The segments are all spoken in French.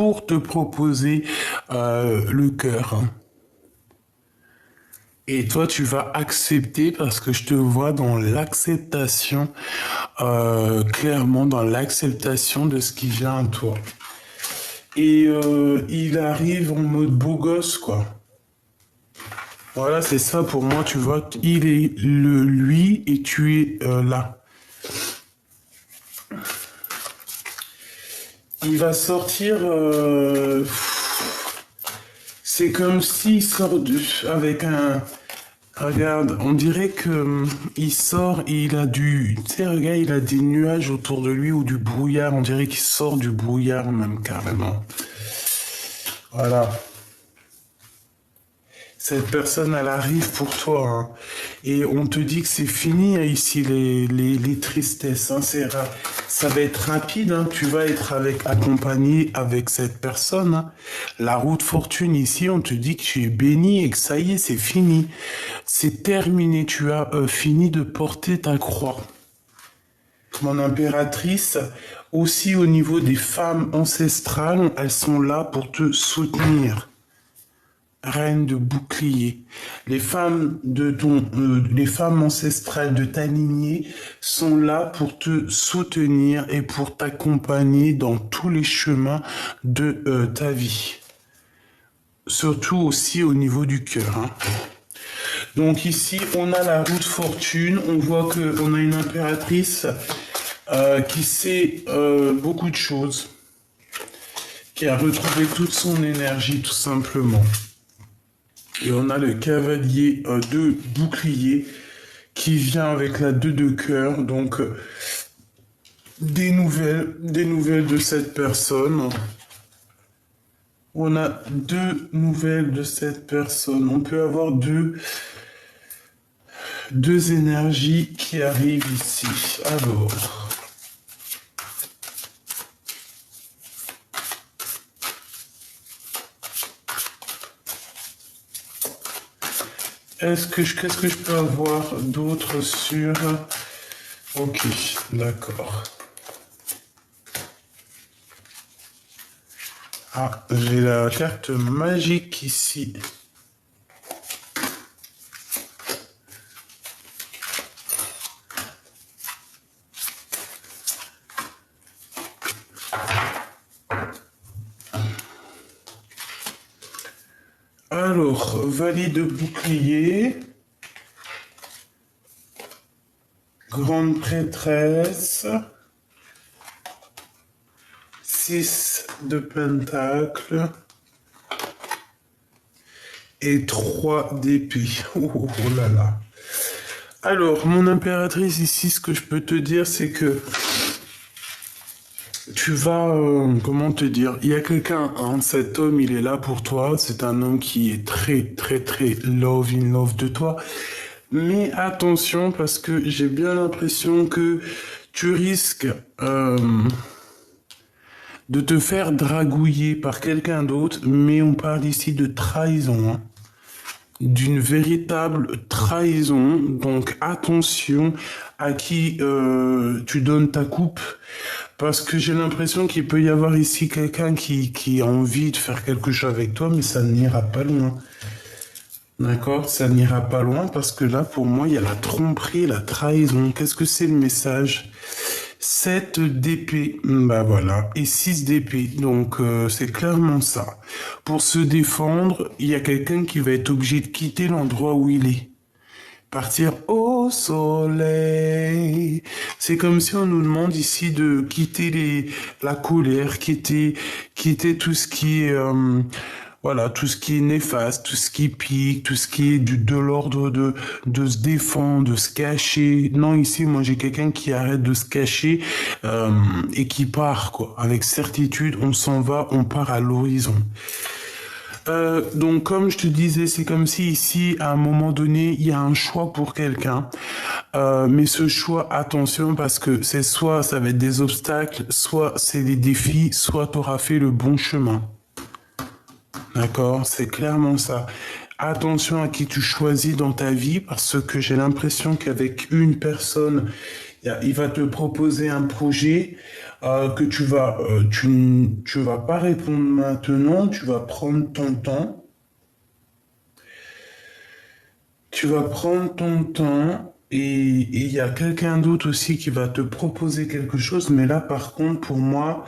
pour te proposer le cœur, hein. Et toi, tu vas accepter parce que je te vois dans l'acceptation, clairement dans l'acceptation de ce qui vient à toi. Et il arrive en mode beau gosse, quoi. Voilà, c'est ça pour moi, tu vois. Il est lui et tu es là. Il va sortir. C'est comme s'il sort avec un. Regarde, on dirait que il sort et il a du. Tu sais, regarde, il a des nuages autour de lui ou du brouillard. On dirait qu'il sort du brouillard même carrément. Voilà. Cette personne, elle arrive pour toi, hein. Et on te dit que c'est fini, hein, ici, les tristesses, hein. Ça va être rapide, hein. Tu vas être accompagné avec cette personne, hein. La route fortune, ici, on te dit que tu es béni et que ça y est, c'est fini. C'est terminé. Tu as fini de porter ta croix. Mon impératrice, aussi au niveau des femmes ancestrales, elles sont là pour te soutenir. Reine de bouclier. Les femmes les femmes ancestrales de ta lignée sont là pour te soutenir et pour t'accompagner dans tous les chemins de ta vie. Surtout aussi au niveau du cœur, hein. Donc ici, on a la roue de fortune. On voit qu'on a une impératrice qui sait beaucoup de choses, qui a retrouvé toute son énergie tout simplement. Et on a le cavalier de bouclier qui vient avec la 2 de cœur. Donc, des nouvelles de cette personne. On a 2 nouvelles de cette personne. On peut avoir deux énergies qui arrivent ici. Alors... qu'est-ce que je peux avoir d'autre sur... Ok, d'accord. Ah, j'ai la carte magique ici. Alors, valide de bouclier, grande prêtresse, 6 de pentacle et 3 d'épée. Oh là là. Alors, mon impératrice ici, ce que je peux te dire, c'est que tu vas, comment te dire, il y a quelqu'un, hein, cet homme, il est là pour toi, c'est un homme qui est très, très, très in love de toi, mais attention, parce que j'ai bien l'impression que tu risques de te faire dragouiller par quelqu'un d'autre, mais on parle ici de trahison, hein. D'une véritable trahison, donc attention à qui tu donnes ta coupe, parce que j'ai l'impression qu'il peut y avoir ici quelqu'un qui a envie de faire quelque chose avec toi, mais ça n'ira pas loin. D'accord? Ça n'ira pas loin, parce que là, pour moi, il y a la tromperie, la trahison. Qu'est-ce que c'est le message? 7 d'épée, bah voilà, et 6 d'épée, donc c'est clairement ça. Pour se défendre, il y a quelqu'un qui va être obligé de quitter l'endroit où il est. Partir au soleil. C'est comme si on nous demande ici de quitter la colère, quitter tout ce qui est... voilà, tout ce qui est néfaste, tout ce qui pique, tout ce qui est de l'ordre de se défendre, de se cacher. Non, ici, moi, j'ai quelqu'un qui arrête de se cacher et qui part, quoi. Avec certitude, on s'en va, on part à l'horizon. Donc, comme je te disais, c'est comme si ici, à un moment donné, il y a un choix pour quelqu'un. Mais ce choix, attention, parce que c'est soit ça va être des obstacles, soit c'est des défis, soit tu auras fait le bon chemin. D'accord? C'est clairement ça. Attention à qui tu choisis dans ta vie, parce que j'ai l'impression qu'avec une personne, il va te proposer un projet. que tu vas pas répondre maintenant, tu vas prendre ton temps. Tu vas prendre ton temps et il y a quelqu'un d'autre aussi qui va te proposer quelque chose, mais là, par contre, pour moi,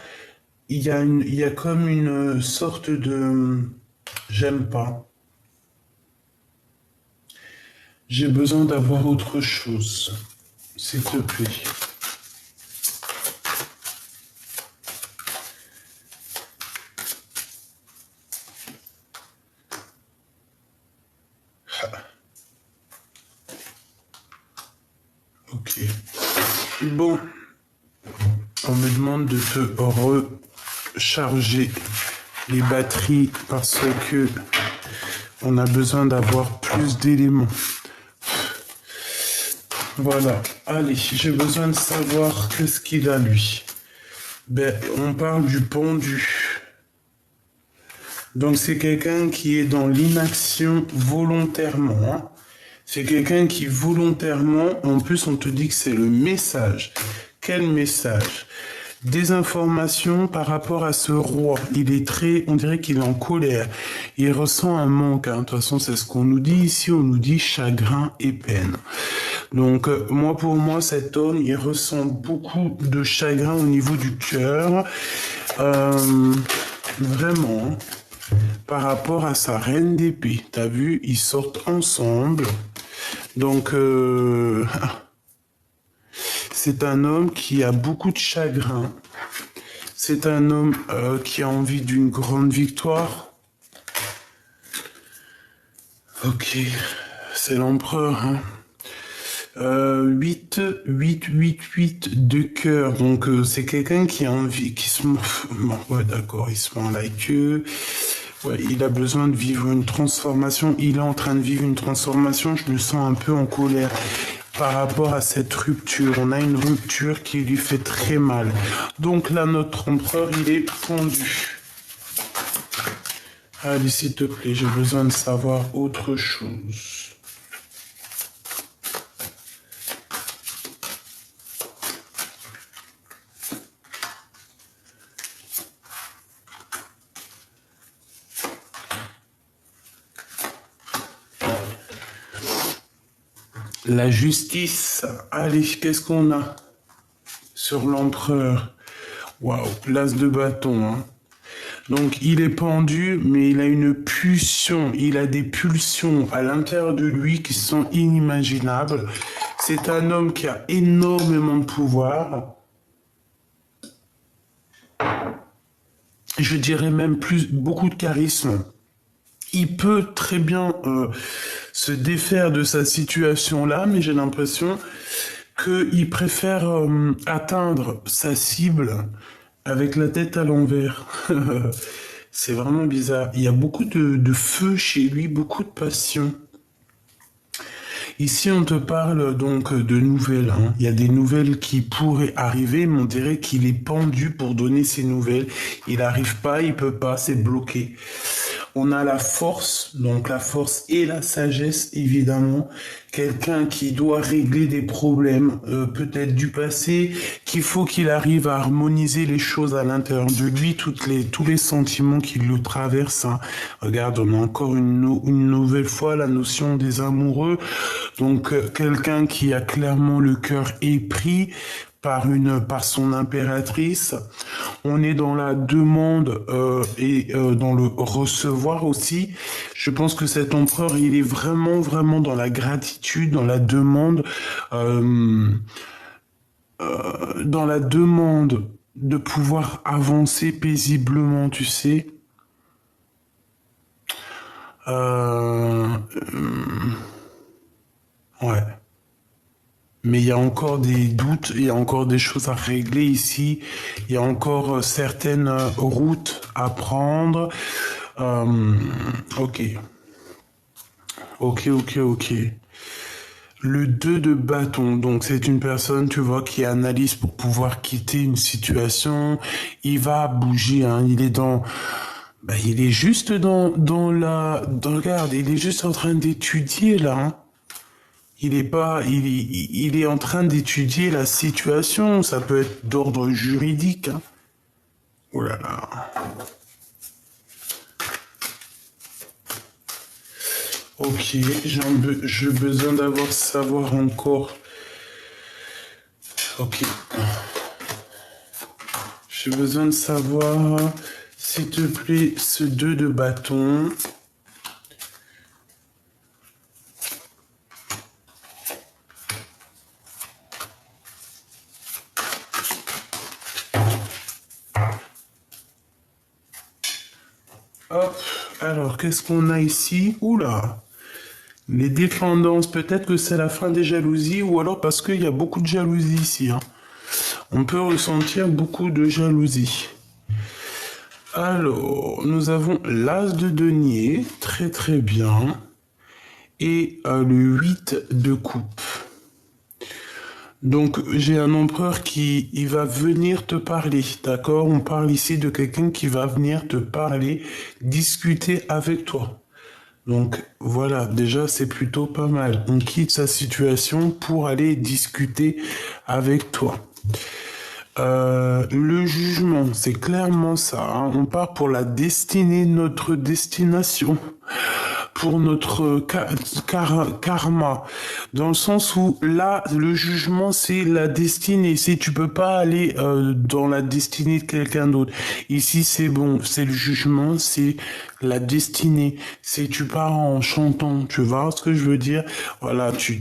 il y a comme une sorte de j'aime pas. J'ai besoin d'avoir autre chose, s'il te plaît. Ok. Bon, on me demande de te recharger les batteries parce que on a besoin d'avoir plus d'éléments. Voilà. Allez, j'ai besoin de savoir qu'est-ce qu'il a lui. Ben, on parle du pendu. Donc c'est quelqu'un qui est dans l'inaction volontairement, hein. C'est quelqu'un qui volontairement, en plus on te dit que c'est le message. Quel message? Des informations par rapport à ce roi. Il est très, on dirait qu'il est en colère. Il ressent un manque, hein. De toute façon, c'est ce qu'on nous dit ici. On nous dit chagrin et peine. Donc, moi, pour moi, cet homme, il ressent beaucoup de chagrin au niveau du cœur. Vraiment, par rapport à sa reine d'épée. T'as vu, ils sortent ensemble. Donc, c'est un homme qui a beaucoup de chagrin. C'est un homme qui a envie d'une grande victoire. Ok, c'est l'empereur, hein. 8 de cœur. Donc, c'est quelqu'un qui a envie, qui se... Bon, ouais, d'accord, il se met la queue. Ouais, il a besoin de vivre une transformation. Il est en train de vivre une transformation. Je me sens un peu en colère par rapport à cette rupture. On a une rupture qui lui fait très mal. Donc là, notre empereur, il est pendu. Allez, s'il te plaît, j'ai besoin de savoir autre chose. La justice. Allez, qu'est-ce qu'on a sur l'empereur? Waouh, l'as de bâton, hein. Donc, il est pendu, mais il a une pulsion. Il a des pulsions à l'intérieur de lui qui sont inimaginables. C'est un homme qui a énormément de pouvoir. Je dirais même beaucoup de charisme. Il peut très bien se défaire de sa situation-là, mais j'ai l'impression qu'il préfère atteindre sa cible avec la tête à l'envers. C'est vraiment bizarre. Il y a beaucoup de feu chez lui, beaucoup de passion. Ici, on te parle donc de nouvelles, hein. Il y a des nouvelles qui pourraient arriver, mais on dirait qu'il est pendu pour donner ces nouvelles. Il n'arrive pas, il peut pas, c'est bloqué. On a la force, donc la force et la sagesse, évidemment. Quelqu'un qui doit régler des problèmes, peut-être du passé, qu'il faut qu'il arrive à harmoniser les choses à l'intérieur de lui, tous les sentiments qui le traversent, hein. Regarde, on a encore une nouvelle fois la notion des amoureux. Donc, quelqu'un qui a clairement le cœur épris par son impératrice. On est dans la demande et dans le recevoir aussi. Je pense que cet empereur, il est vraiment, vraiment dans la gratitude, dans la demande de pouvoir avancer paisiblement, tu sais. Ouais. Mais il y a encore des doutes, il y a encore des choses à régler ici, il y a encore certaines routes à prendre. Euh, ok, ok. Le 2 de bâton, donc c'est une personne, tu vois, qui analyse pour pouvoir quitter une situation. Il va bouger, hein, il est dans... Bah, il est juste regarde, il est juste en train d'étudier là, hein. il est pas, il est en train d'étudier la situation. Ça peut être d'ordre juridique, hein. Oh là là. Ok, j'ai besoin savoir encore. Ok. J'ai besoin de savoir, s'il te plaît, ce 2 de bâton. Hop, alors qu'est-ce qu'on a ici? Oula! Les dépendances, peut-être que c'est la fin des jalousies, ou alors parce qu'il y a beaucoup de jalousie ici, hein. On peut ressentir beaucoup de jalousie. Alors, nous avons l'as de denier, très très bien, et le 8 de coupe. Donc, j'ai un empereur il va venir te parler, d'accord? On parle ici de quelqu'un qui va venir te parler, discuter avec toi. Donc voilà, déjà c'est plutôt pas mal. On quitte sa situation pour aller discuter avec toi. Le jugement, c'est clairement ça, hein. On part pour la destinée, notre destination, pour notre karma, dans le sens où là, le jugement, c'est la destinée. Tu peux pas aller dans la destinée de quelqu'un d'autre. Ici, c'est bon, c'est le jugement, c'est la destinée. Tu pars en chantant, tu vois ce que je veux dire? Voilà, tu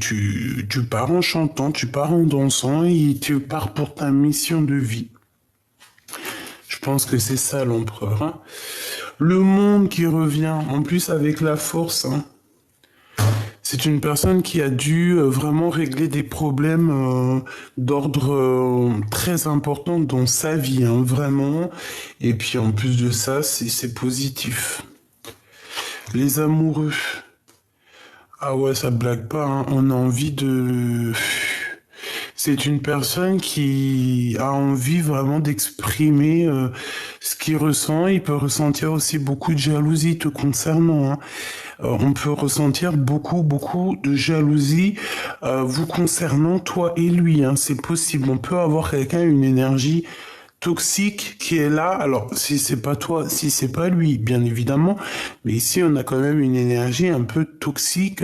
pars en chantant, tu pars en dansant et tu pars pour ta mission de vie. Je pense que c'est ça l'empereur, hein. Le monde qui revient, en plus avec la force, hein. C'est une personne qui a dû vraiment régler des problèmes d'ordre très important dans sa vie, hein, vraiment. Et puis en plus de ça, c'est positif. Les amoureux. Ah ouais, ça blague pas, hein. On a envie de... C'est une personne qui a envie vraiment d'exprimer ce qu'il ressent. Il peut ressentir aussi beaucoup de jalousie te concernant, hein. On peut ressentir beaucoup de jalousie vous concernant, toi et lui, hein. C'est possible. On peut avoir quelqu'un, une énergie toxique qui est là. Alors, si c'est pas toi, si c'est pas lui, bien évidemment. Mais ici, on a quand même une énergie un peu toxique,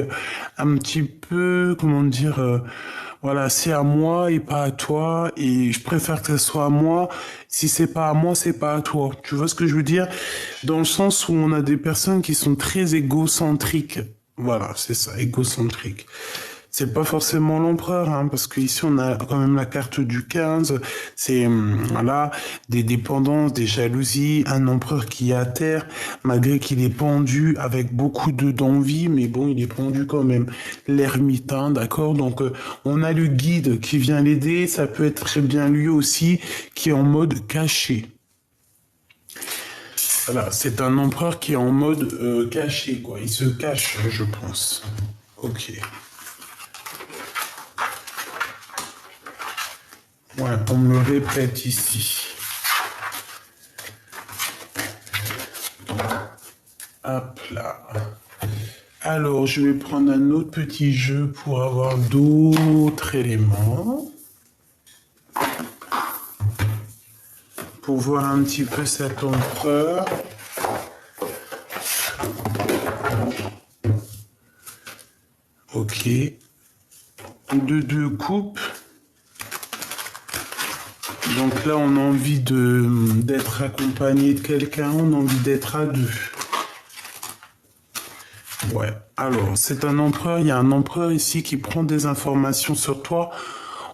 un petit peu, comment dire... voilà, c'est à moi et pas à toi, et je préfère que ce soit à moi. Si c'est pas à moi, c'est pas à toi. Tu vois ce que je veux dire? Dans le sens où on a des personnes qui sont très égocentriques. Voilà, c'est ça, égocentrique. C'est pas forcément l'empereur, hein, parce qu'ici on a quand même la carte du 15, c'est voilà, des dépendances, des jalousies, un empereur qui est à terre, malgré qu'il est pendu avec beaucoup d'envie, mais bon, il est pendu quand même. L'ermitain, d'accord? Donc on a le guide qui vient l'aider, ça peut être très bien lui aussi, qui est en mode caché. Voilà, c'est un empereur qui est en mode caché, quoi. Il se cache, je pense. Ok. Ouais, on me le répète ici. Hop là. Alors, je vais prendre un autre petit jeu pour avoir d'autres éléments. Pour voir un petit peu cet empereur. Ok. Deux coupes. Donc là, on a envie d'être accompagné de quelqu'un, on a envie d'être à deux. Ouais, alors, c'est un empereur, il y a un empereur ici qui prend des informations sur toi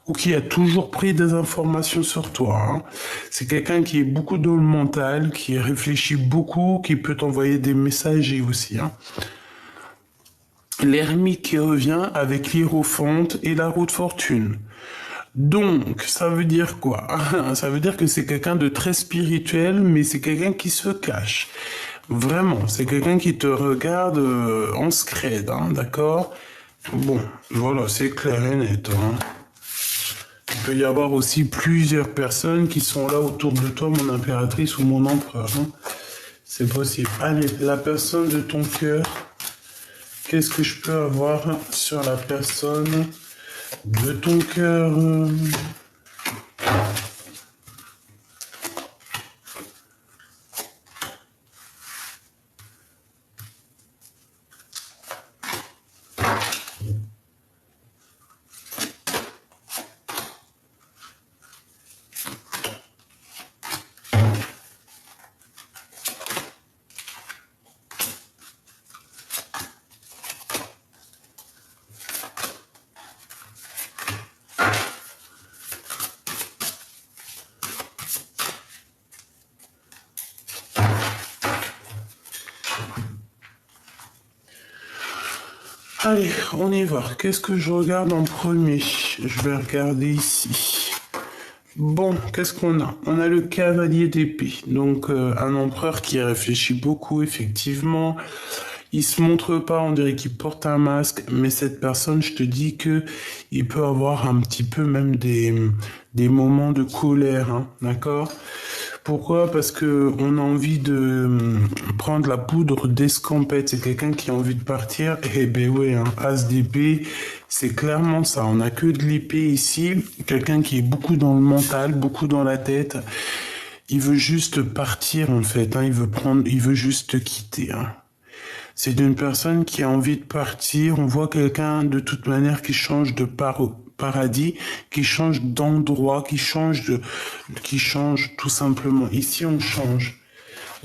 ou qui a toujours pris des informations sur toi, hein. C'est quelqu'un qui est beaucoup dans le mental, qui réfléchit beaucoup, qui peut t'envoyer des messages aussi, hein. L'ermite qui revient avec l'hiérophante et la roue de fortune. Donc, ça veut dire quoi? Ça veut dire que c'est quelqu'un de très spirituel, mais c'est quelqu'un qui se cache. Vraiment, c'est quelqu'un qui te regarde en scred, hein, d'accord? Bon, voilà, c'est clair et net, hein. Il peut y avoir aussi plusieurs personnes qui sont là autour de toi, mon impératrice ou mon empereur, hein. C'est possible. Allez, la personne de ton cœur, qu'est-ce que je peux avoir sur la personne de ton cœur? Allez, on y va. Qu'est-ce que je regarde en premier? Je vais regarder ici. Bon, qu'est-ce qu'on a? On a le cavalier d'épée. Donc, un empereur qui réfléchit beaucoup, effectivement. Il se montre pas, on dirait qu'il porte un masque, mais cette personne, je te dis que il peut avoir un petit peu même des moments de colère, hein, d'accord? Pourquoi? Parce que on a envie de prendre la poudre d'escampette. C'est quelqu'un qui a envie de partir. Eh ben ouais, hein, as d'épée, c'est clairement ça. On n'a que de l'épée ici. Quelqu'un qui est beaucoup dans le mental, beaucoup dans la tête. Il veut juste partir en fait. Hein. Il veut juste te quitter. Hein. C'est d'une personne qui a envie de partir. On voit quelqu'un de toute manière qui change de paradis, qui change d'endroit, qui change tout simplement. Ici, on change.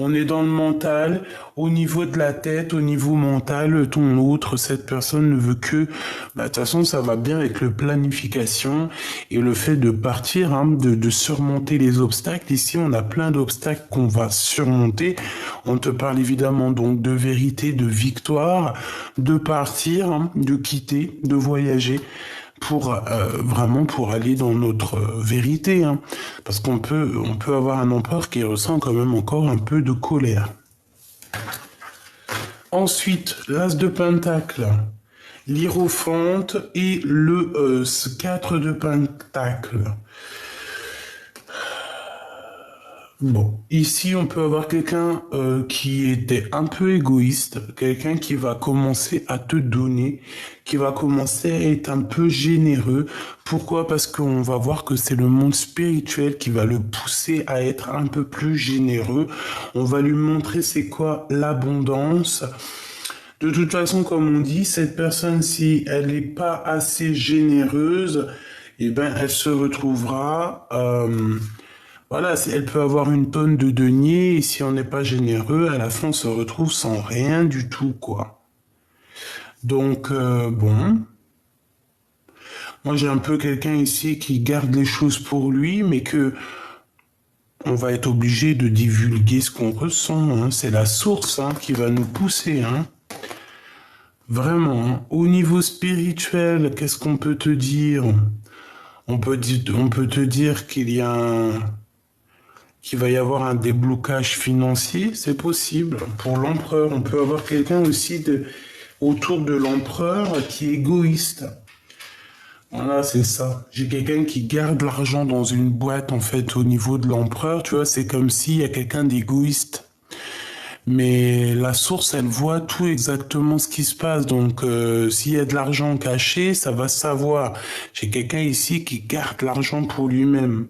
On est dans le mental, au niveau de la tête, au niveau mental, ton autre, cette personne ne veut que, de toute façon, ça va bien avec le planification et le fait de partir, hein, de surmonter les obstacles. Ici, on a plein d'obstacles qu'on va surmonter. On te parle évidemment donc de vérité, de victoire, de partir, hein, de quitter, de voyager pour vraiment pour aller dans notre vérité, hein. Parce qu'on peut avoir un empereur qui ressent quand même encore un peu de colère. Ensuite, l'as de pentacle, l'hiérophante et le 4 de pentacle. Bon, ici on peut avoir quelqu'un qui était un peu égoïste, quelqu'un qui va commencer à te donner, qui va commencer à être un peu généreux. Pourquoi? Parce qu'on va voir que c'est le monde spirituel qui va le pousser à être un peu plus généreux. On va lui montrer c'est quoi l'abondance. De toute façon, comme on dit, cette personne, si elle n'est pas assez généreuse, eh ben, elle se retrouvera... voilà, elle peut avoir une tonne de deniers et si on n'est pas généreux, à la fin on se retrouve sans rien du tout, quoi. Donc, bon. Moi j'ai un peu quelqu'un ici qui garde les choses pour lui, mais que on va être obligé de divulguer ce qu'on ressent. Hein. C'est la source hein, qui va nous pousser. Hein. Vraiment. Hein. Au niveau spirituel, qu'est-ce qu'on peut te dire? On peut te dire qu'il va y avoir un déblocage financier, c'est possible. Pour l'empereur, on peut avoir quelqu'un aussi autour de l'empereur qui est égoïste. Voilà, c'est ça. J'ai quelqu'un qui garde l'argent dans une boîte, en fait, au niveau de l'empereur. Tu vois, c'est comme s'il y a quelqu'un d'égoïste. Mais la source, elle voit tout exactement ce qui se passe. Donc, s'il y a de l'argent caché, ça va savoir. J'ai quelqu'un ici qui garde l'argent pour lui-même.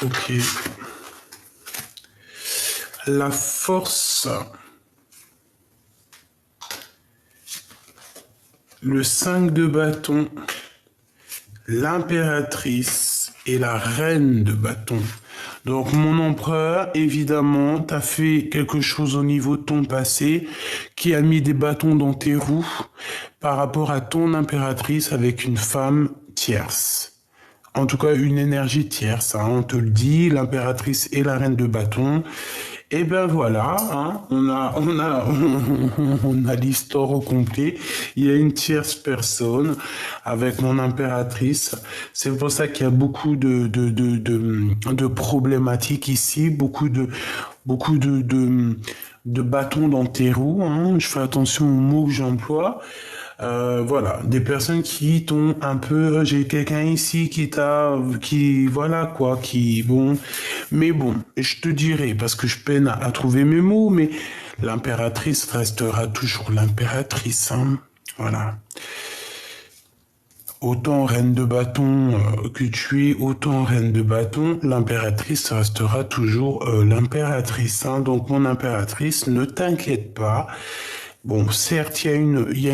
Ok. La force. Le 5 de bâton. L'impératrice et la reine de bâton. Donc mon empereur, évidemment, t'as fait quelque chose au niveau de ton passé qui a mis des bâtons dans tes roues par rapport à ton impératrice avec une femme tierce. En tout cas, une énergie tierce, hein, on te le dit, l'impératrice et la reine de bâton. Et ben voilà, hein, on a l'histoire au complet. Il y a une tierce personne avec mon impératrice. C'est pour ça qu'il y a beaucoup de problématiques ici, beaucoup de bâtons dans tes roues. Hein. Je fais attention aux mots que j'emploie. Voilà, des personnes qui t'ont un peu, j'ai quelqu'un ici qui, voilà quoi, qui, bon, mais bon, je te dirai, parce que je peine à trouver mes mots, mais l'impératrice restera toujours l'impératrice, hein, voilà. Autant reine de bâton que tu es, autant reine de bâton, l'impératrice restera toujours l'impératrice, hein. Donc mon impératrice, ne t'inquiète pas. Bon, certes, il y a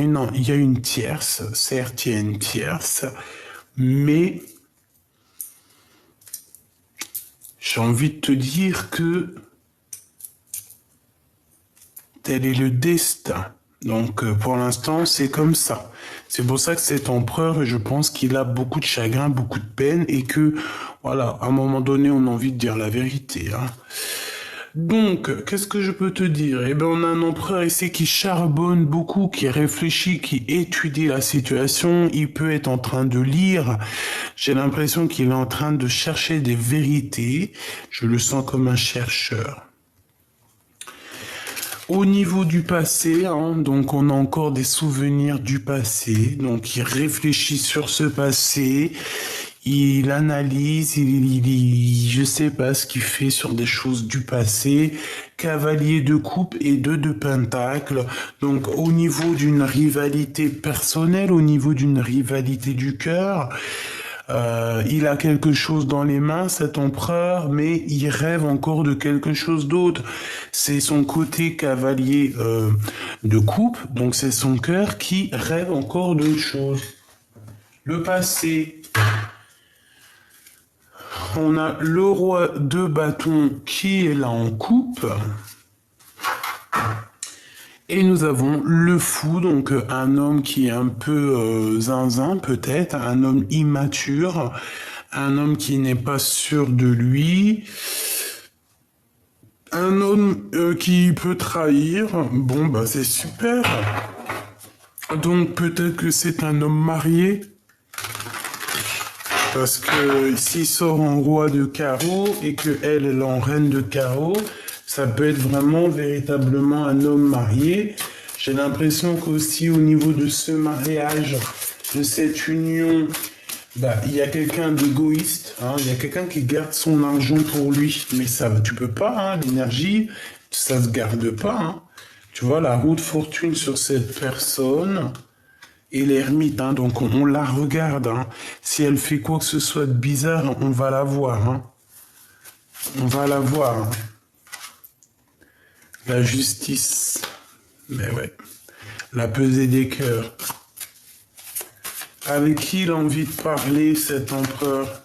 une tierce, certes, il y a une tierce, mais j'ai envie de te dire que tel est le destin. Donc, pour l'instant, c'est comme ça. C'est pour ça que cet empereur, je pense qu'il a beaucoup de chagrin, beaucoup de peine, et que, voilà, à un moment donné, on a envie de dire la vérité, hein. Donc, qu'est-ce que je peux te dire? Eh bien, on a un empereur ici qui charbonne beaucoup, qui réfléchit, qui étudie la situation. Il peut être en train de lire. J'ai l'impression qu'il est en train de chercher des vérités. Je le sens comme un chercheur. Au niveau du passé, hein, donc on a encore des souvenirs du passé. Donc, il réfléchit sur ce passé. Il analyse, je sais pas ce qu'il fait sur des choses du passé. Cavalier de coupe et deux de pentacle. Donc, au niveau d'une rivalité personnelle, au niveau d'une rivalité du cœur, il a quelque chose dans les mains, cet empereur, mais il rêve encore de quelque chose d'autre. C'est son côté cavalier de coupe, donc c'est son cœur qui rêve encore d'autre chose. Le passé. On a le roi de bâton qui est là en coupe. Et nous avons le fou, donc un homme qui est un peu zinzin peut-être, un homme immature, un homme qui n'est pas sûr de lui, un homme qui peut trahir. Bon, bah c'est super. Donc peut-être que c'est un homme marié. Parce que s'il sort en roi de carreau et qu'elle est en reine de carreau, ça peut être vraiment véritablement un homme marié. J'ai l'impression qu'aussi au niveau de ce mariage, de cette union, bah, il y a quelqu'un d'égoïste, hein, il y a quelqu'un qui garde son argent pour lui. Mais ça, tu peux pas, hein, l'énergie, ça se garde pas, hein. Tu vois, la roue de fortune sur cette personne. Et l'ermite, hein, donc on la regarde, hein. Si elle fait quoi que ce soit de bizarre, on va la voir, hein. On va la voir, hein. La justice. Mais ouais. La pesée des cœurs. Avec qui il a envie de parler, cet empereur?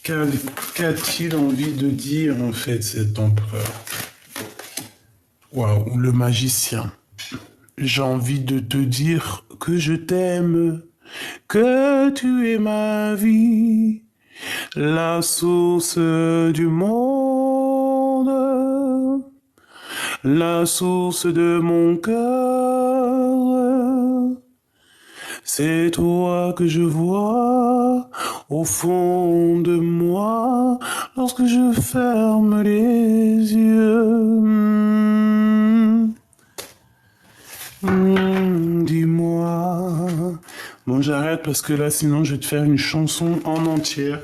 Qu'a-t-il envie de dire, en fait, cet empereur? Waouh, le magicien. J'ai envie de te dire que je t'aime, que tu es ma vie, la source du monde, la source de mon cœur. C'est toi que je vois au fond de moi lorsque je ferme les yeux. Dis-moi. Bon, j'arrête parce que là, sinon, je vais te faire une chanson en entière.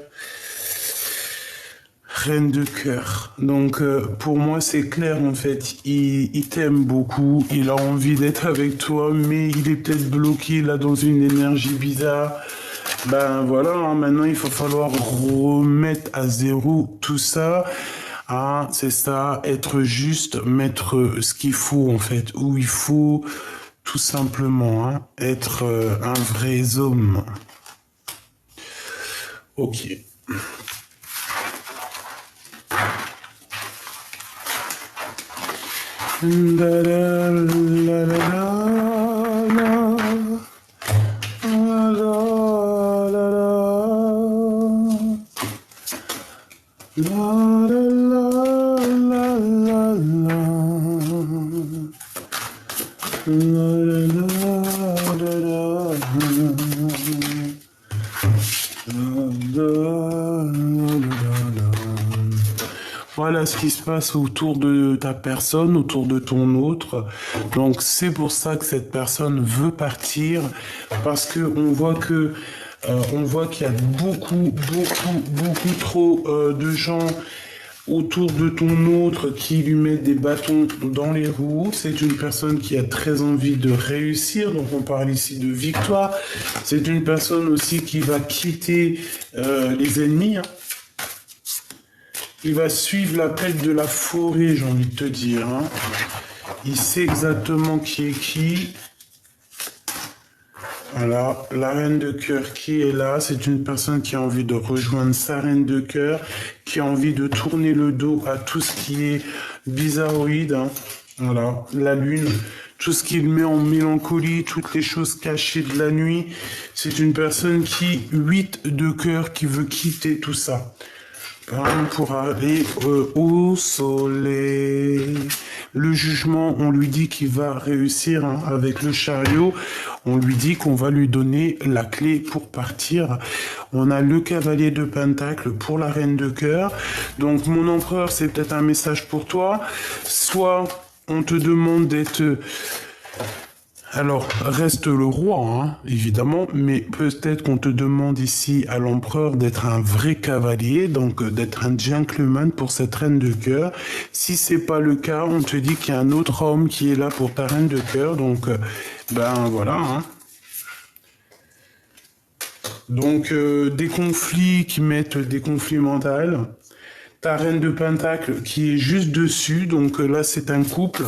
Reine de cœur. Donc, pour moi, c'est clair, en fait. Il t'aime beaucoup. Il a envie d'être avec toi, mais il est peut-être bloqué, là, dans une énergie bizarre. Ben, voilà, hein, maintenant, il va falloir remettre à zéro tout ça. Ah, c'est ça, être juste, mettre ce qu'il faut, en fait, où il faut tout simplement, hein, être un vrai homme. Ok. La la la la la. voilà ce qui se passe autour de ta personne, autour de ton autre. Donc c'est pour ça que cette personne veut partir, parce que on voit qu'il y a beaucoup trop de gens autour de ton autre qui lui mettent des bâtons dans les roues. C'est une personne qui a très envie de réussir, donc on parle ici de victoire. C'est une personne aussi qui va quitter les ennemis, hein. Il va suivre l'appel de la forêt, j'ai envie de te dire, hein. Il sait exactement qui est qui. Voilà, la reine de cœur qui est là, c'est une personne qui a envie de rejoindre sa reine de cœur, qui a envie de tourner le dos à tout ce qui est bizarroïde, hein. Voilà, la lune, tout ce qui le met en mélancolie, toutes les choses cachées de la nuit. C'est une personne qui, 8 de cœur, qui veut quitter tout ça pour aller au soleil. Le jugement, on lui dit qu'il va réussir, hein, avec le chariot. On lui dit qu'on va lui donner la clé pour partir. On a le cavalier de pentacle pour la reine de cœur. Donc mon empereur, c'est peut-être un message pour toi. Soit on te demande d'être... Alors, reste le roi, hein, évidemment, mais peut-être qu'on te demande ici à l'empereur d'être un vrai cavalier, donc d'être un gentleman pour cette reine de cœur. Si c'est pas le cas, on te dit qu'il y a un autre homme qui est là pour ta reine de cœur, donc ben voilà, hein. Donc des conflits qui mettent des conflits mentaux. Ta reine de pentacle qui est juste dessus, donc là c'est un couple.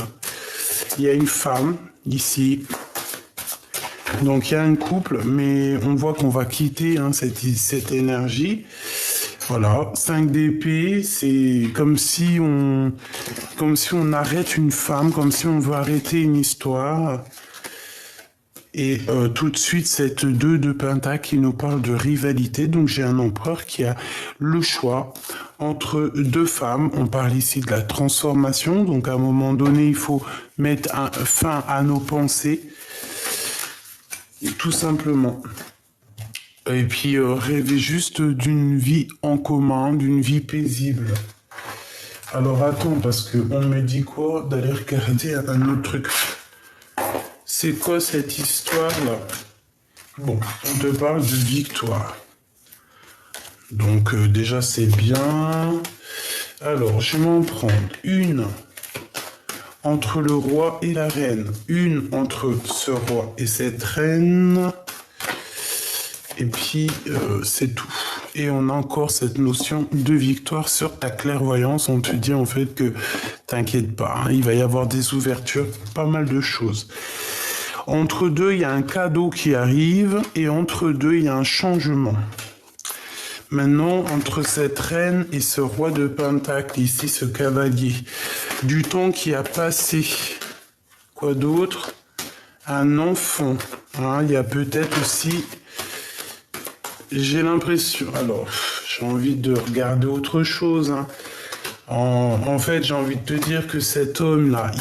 Il y a une femme ici. Donc il y a un couple, mais on voit qu'on va quitter, hein, cette énergie. Voilà, 5 d'épée, c'est comme si on arrête une femme, comme si on veut arrêter une histoire. Et tout de suite, cette 2 de pentacle qui nous parle de rivalité. Donc j'ai un empereur qui a le choix entre 2 femmes. On parle ici de la transformation. Donc à un moment donné, il faut mettre fin à nos pensées. Et tout simplement. Et puis rêver juste d'une vie en commun, d'une vie paisible. Alors attends, parce qu'on me dit quoi d'aller regarder un autre truc. C'est quoi cette histoire-là? Bon, on te parle de victoire. Donc déjà c'est bien. Alors, je vais m'en prendre une entre le roi et la reine. Une entre ce roi et cette reine. Et puis, c'est tout. Et on a encore cette notion de victoire sur ta clairvoyance. On te dit en fait que t'inquiète pas, hein, il va y avoir des ouvertures, pas mal de choses. Entre deux, il y a un cadeau qui arrive et entre deux, il y a un changement. Maintenant, entre cette reine et ce roi de pentacle, ici, ce cavalier, du temps qui a passé. Quoi d'autre? Un enfant. Hein, il y a peut-être aussi... J'ai l'impression... Alors, j'ai envie de regarder autre chose, hein. En fait, j'ai envie de te dire que cet homme-là,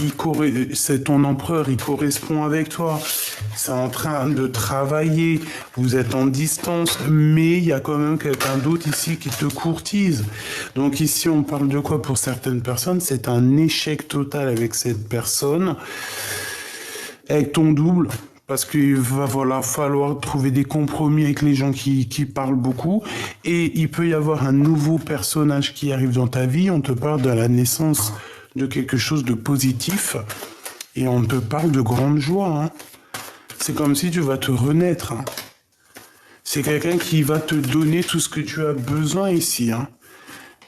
c'est ton empereur, il correspond avec toi. C'est en train de travailler. Vous êtes en distance, mais il y a quand même quelqu'un d'autre ici qui te courtise. Donc ici, on parle de quoi pour certaines personnes? C'est un échec total avec cette personne, avec ton double. Parce qu'il va falloir trouver des compromis avec les gens qui parlent beaucoup. Et il peut y avoir un nouveau personnage qui arrive dans ta vie. On te parle de la naissance de quelque chose de positif. Et on te parle de grande joie, hein. C'est comme si tu vas te renaître, hein. C'est quelqu'un qui va te donner tout ce que tu as besoin ici, hein.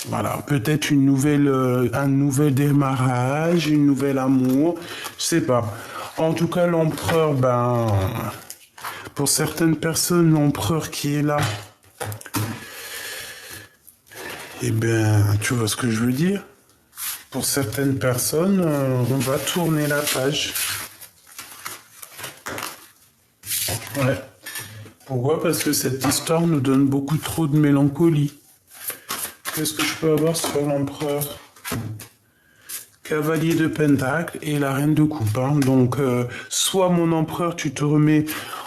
Voilà, peut-être un nouvel démarrage, une nouvelle amour, je sais pas. En tout cas, l'empereur, pour certaines personnes, l'empereur qui est là, eh ben, tu vois ce que je veux dire? Pour certaines personnes, on va tourner la page. Ouais. Pourquoi? Parce que cette histoire nous donne beaucoup trop de mélancolie. Qu'est-ce que je peux avoir sur l'empereur? Cavalier de pentacle et la reine de coupe, hein. Donc, soit mon empereur, tu te remets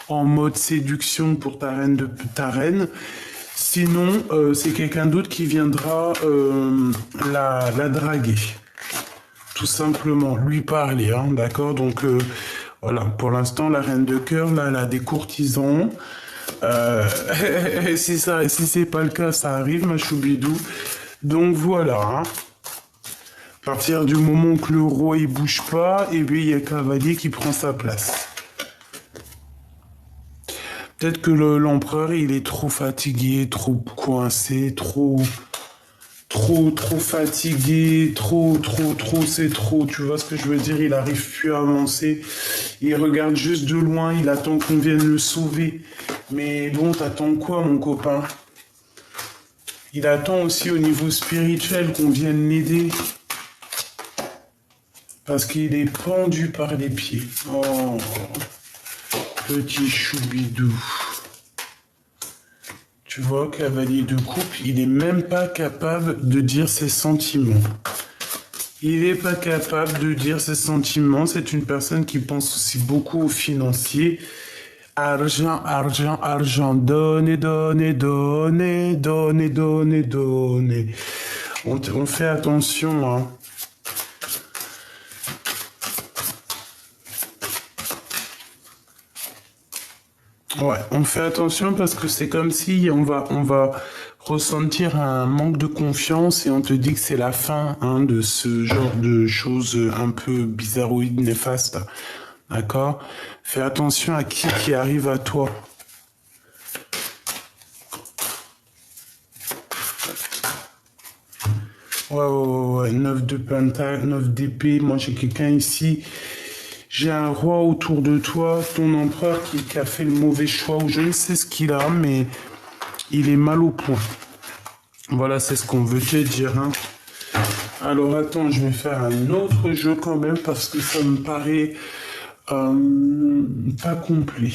en mode séduction pour ta reine, Sinon, c'est quelqu'un d'autre qui viendra la draguer. Tout simplement, lui parler, hein, d'accord? Donc, voilà, pour l'instant, la reine de cœur, là, elle a des courtisans. Euh, si c'est pas le cas, ça arrive, ma choubidou. Donc, voilà, hein. À partir du moment que le roi, il bouge pas, et puis il y a le cavalier qui prend sa place. Peut-être que l'empereur, il est trop fatigué, trop coincé, trop fatigué, c'est trop. Tu vois ce que je veux dire? Il arrive plus à avancer. Il regarde juste de loin, il attend qu'on vienne le sauver. Mais bon, t'attends quoi, mon copain? Il attend aussi au niveau spirituel qu'on vienne l'aider. Parce qu'il est pendu par les pieds. Oh, petit choubidou. Tu vois, cavalier de coupe, il est même pas capable de dire ses sentiments. Il n'est pas capable de dire ses sentiments. C'est une personne qui pense aussi beaucoup aux financiers. Argent, argent, argent, donnez, donnez, donnez, donnez, donnez, donnez. On fait attention, hein. Ouais, on fait attention parce que c'est comme si on va ressentir un manque de confiance et on te dit que c'est la fin, hein, de ce genre de choses un peu bizarroïdes, néfastes. D'accord? Fais attention à qui arrive à toi. Ouais. 9 de pentacle, 9 d'épée. Moi, j'ai quelqu'un ici. J'ai un roi autour de toi, ton empereur qui a fait le mauvais choix, ou je ne sais ce qu'il a, mais il est mal au point. Voilà, c'est ce qu'on veut te dire, hein. Alors attends, je vais faire un autre jeu quand même, parce que ça me paraît pas complet.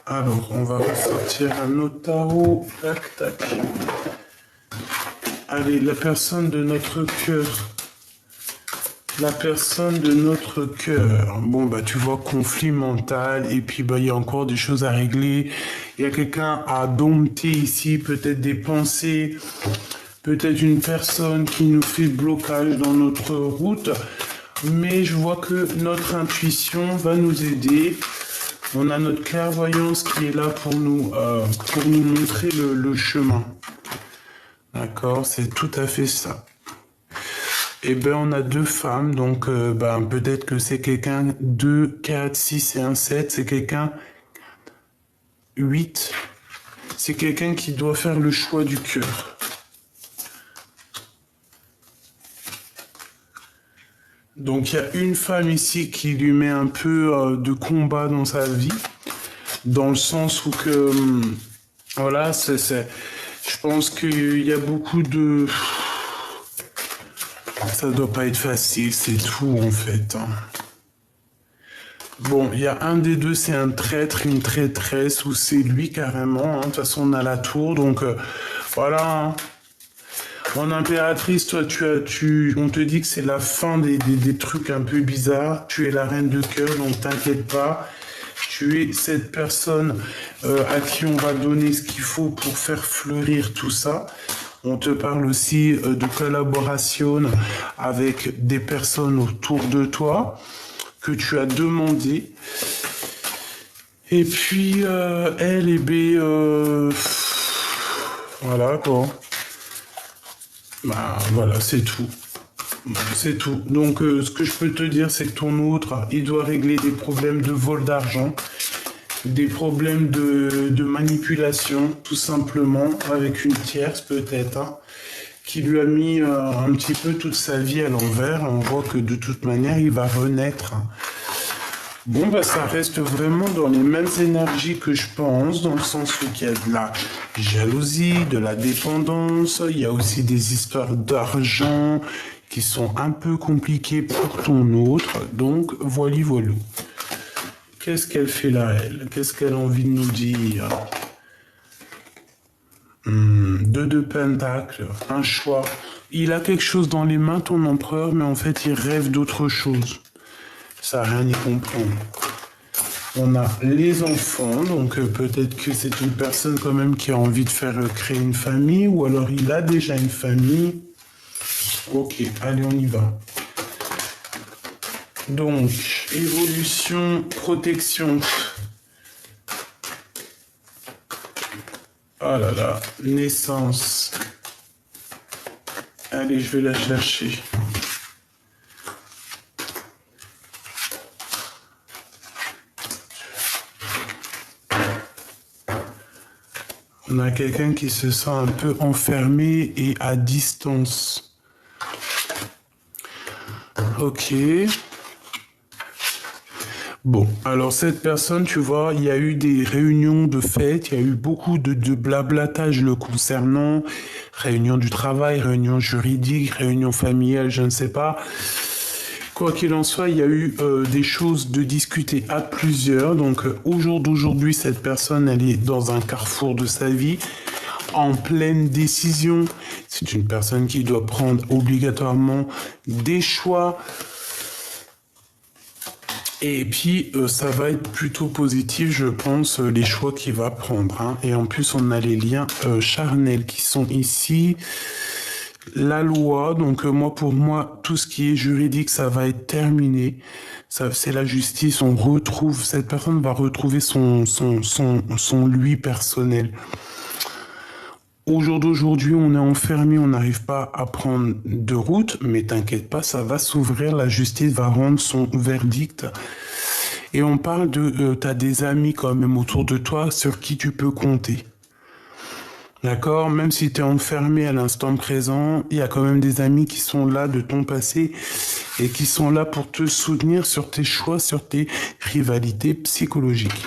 Alors, on va ressortir un autre tarot. Tac, tac. Allez, la personne de notre cœur. La personne de notre cœur. Bon, bah, tu vois, conflit mental. Et puis, bah, il y a encore des choses à régler. Il y a quelqu'un à dompter ici. Peut-être des pensées. Peut-être une personne qui nous fait blocage dans notre route. Mais je vois que notre intuition va nous aider. On a notre clairvoyance qui est là pour nous montrer le chemin. D'accord, c'est tout à fait ça. Eh ben, on a deux femmes, donc peut-être que c'est quelqu'un 2, 4, 6 et un 7, c'est quelqu'un 8. C'est quelqu'un qui doit faire le choix du cœur. Donc il y a une femme ici qui lui met un peu de combat dans sa vie, dans le sens où que voilà, je pense qu'il y a beaucoup de... Ça doit pas être facile, c'est tout en fait, hein. Bon, il y a un des deux, c'est un traître, une traîtresse, ou c'est lui carrément, hein. De toute façon, on a la tour, donc voilà, hein. Mon impératrice, toi, on te dit que c'est la fin des trucs un peu bizarres. Tu es la reine de cœur, donc t'inquiète pas. Tu es cette personne à qui on va donner ce qu'il faut pour faire fleurir tout ça. On te parle aussi de collaboration avec des personnes autour de toi que tu as demandé. Et puis, elle et B, voilà quoi. Bah voilà, c'est tout. C'est tout. Donc ce que je peux te dire, c'est que ton autre, il doit régler des problèmes de vol d'argent, des problèmes de manipulation, tout simplement, avec une tierce peut-être, hein, qui lui a mis un petit peu toute sa vie à l'envers. On voit que de toute manière, il va renaître. Bon, bah, ça reste vraiment dans les mêmes énergies que je pense, dans le sens où il y a de la jalousie, de la dépendance, il y a aussi des histoires d'argent qui sont un peu compliquées pour ton autre, donc voilà. Qu'est-ce qu'elle fait là, elle? Qu'est-ce qu'elle a envie de nous dire? 2 de pentacles, un choix. Il a quelque chose dans les mains, ton empereur, mais en fait, il rêve d'autre chose. Ça n'a rien y comprendre. On a les enfants, donc peut-être que c'est une personne quand même qui a envie de faire créer une famille, ou alors il a déjà une famille. Ok, allez, on y va. Donc, évolution, protection. Oh là là, naissance. Allez, je vais la chercher. On a quelqu'un qui se sent un peu enfermé et à distance. Ok. Bon, alors cette personne, tu vois, il y a eu des réunions de fête, il y a eu beaucoup de blablatage le concernant, réunion du travail, réunion juridique, réunion familiale, je ne sais pas. Quoi qu'il en soit, il y a eu des choses de discuter à plusieurs. Donc au jour d'aujourd'hui, cette personne, elle est dans un carrefour de sa vie, en pleine décision. C'est une personne qui doit prendre obligatoirement des choix. Et puis, ça va être plutôt positif, je pense, les choix qu'il va prendre. Hein. Et en plus, on a les liens charnels qui sont ici. La loi, donc moi, pour moi, tout ce qui est juridique, ça va être terminé. Ça, c'est la justice, on retrouve, cette personne va retrouver son lui personnel. Au jour d'aujourd'hui, on est enfermé, on n'arrive pas à prendre de route, mais t'inquiète pas, ça va s'ouvrir, la justice va rendre son verdict. Et on parle de, t'as des amis quand même autour de toi sur qui tu peux compter. D'accord? Même si tu es enfermé à l'instant présent, il y a quand même des amis qui sont là de ton passé et qui sont là pour te soutenir sur tes choix, sur tes rivalités psychologiques.